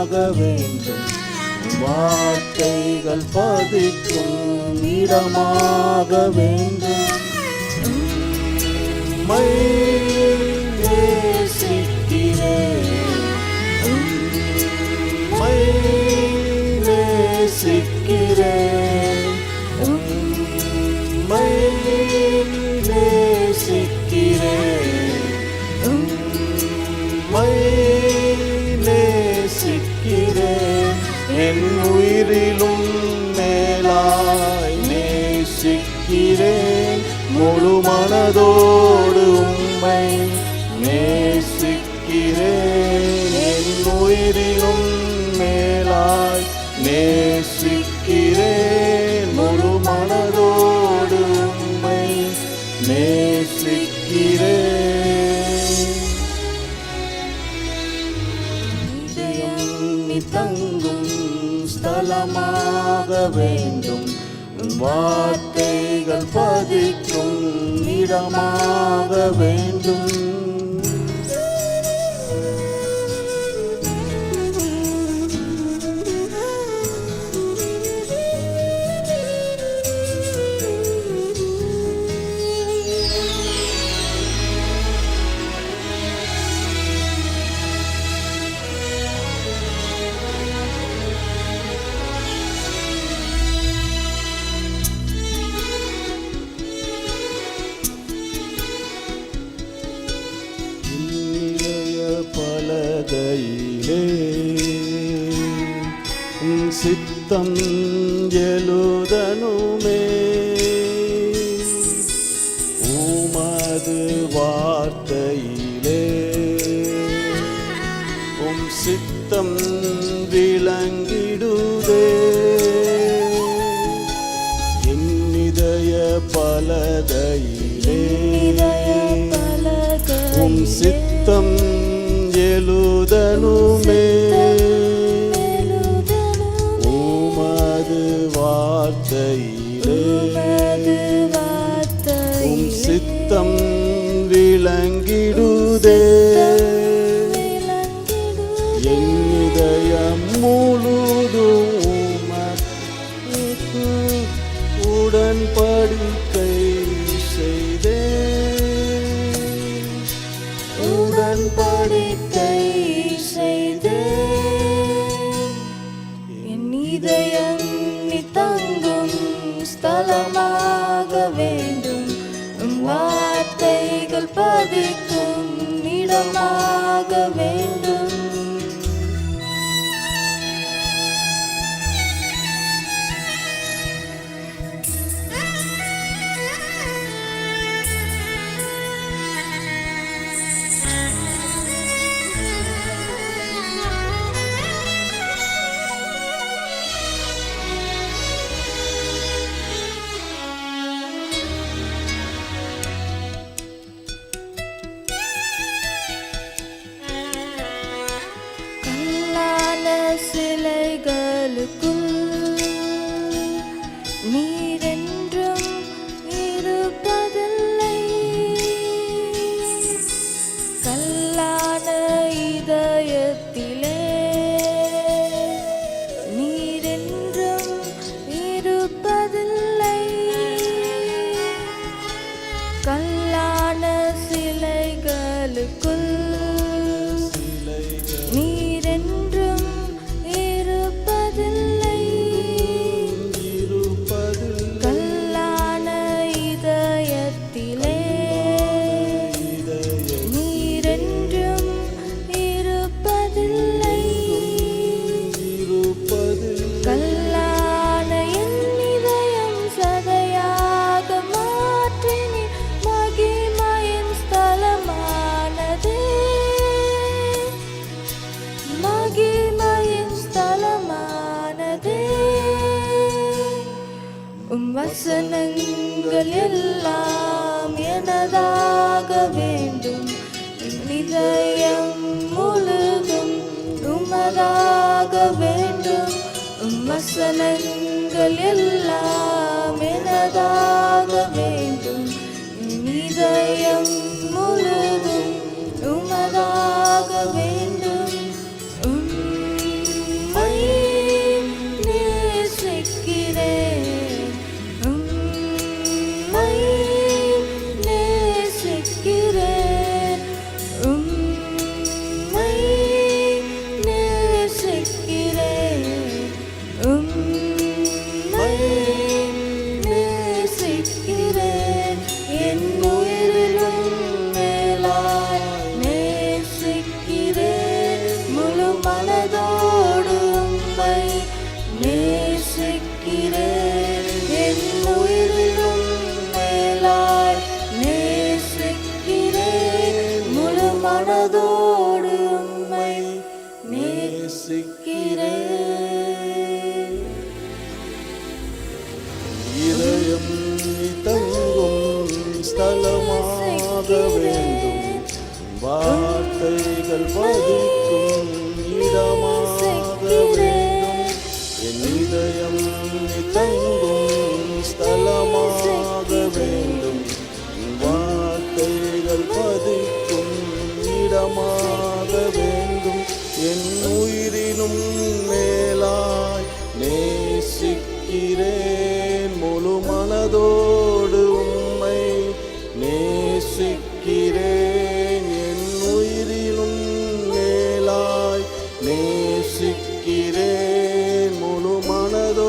வேண்டும். வார்த்தைகள் பதிக்கும் இடமாக வேண்டும். உம்மை நேசிக்கிறேன், உம்மை நேசிக்கிறேன், உம்மை நேசிக்கிறேன், உம்மை நேசிக்கிறேன். என் உயிரிலும் மேலாய் நேசிக்கிறேன். முழு மனதோடு உம்மை நேசிக்கிறேன். என் உயிரிலும் மேலாய் நேசிக்கிறேன். முழு மனதோடு உம்மை நேசிக்கிறேன். நீ தங்கும் ஸ்தலமாக வேண்டும். வார்த்தைகள் பதிக்கும் இடமாக வேண்டும். பலகையிலே சித்தம் எழுதனுமே. உமது வார்த்தையிலே சித்தம் விளங்கிடுதே. என் இதய பலகையிலே சித்தம் எழுதனுமே. உமது வார்த்தையிலே சித்தம் விளங்கிடுதே. என் இதயம் முழுதும் உடன்படிக்கை செய்தே. உடன்படிக்கை செய்தே. என் இதயம் நீ தங்கும் ஸ்தலமாக வேண்டும். வார்த்தைகள் பதிக்கும் இடமாக வேண்டும். சிலைகளுக்குள் நீரென்றும் இருப்பதில்லை. கல்லான இதயத்திலே நீரென்றும் இருப்பதில்லை. கல்லான சிலைகளுக்குள் வசனங்கள் எல்லாம் எனதாக வேண்டும். இதயம் முழுதும் உமதாக வேண்டும். வசனங்கள் எல்லாம் எனதாக வேண்டும். இதயம் முழுதும் உமதாக வேண்டும். மனதோடு உம்மை நேசிக்கிறேன். இதயம் தங்கும் ஸ்தலமாக வேண்டும், வார்த்தைகள் பதிக்கும் இடமாக வேண்டும். என் இதயம் தங்கும் ஸ்தலமாக வேண்டும், வார்த்தைகள் பதிக்கும் இடமாக வேண்டும். என் உயிரினும் மேலாய் நேசிக்கிறேன், முழு மனதோடு உம்மை நேசிக்கிறேன். என் உயிரினும் மேலாய் நேசிக்கிறேன், முழு மனதோடு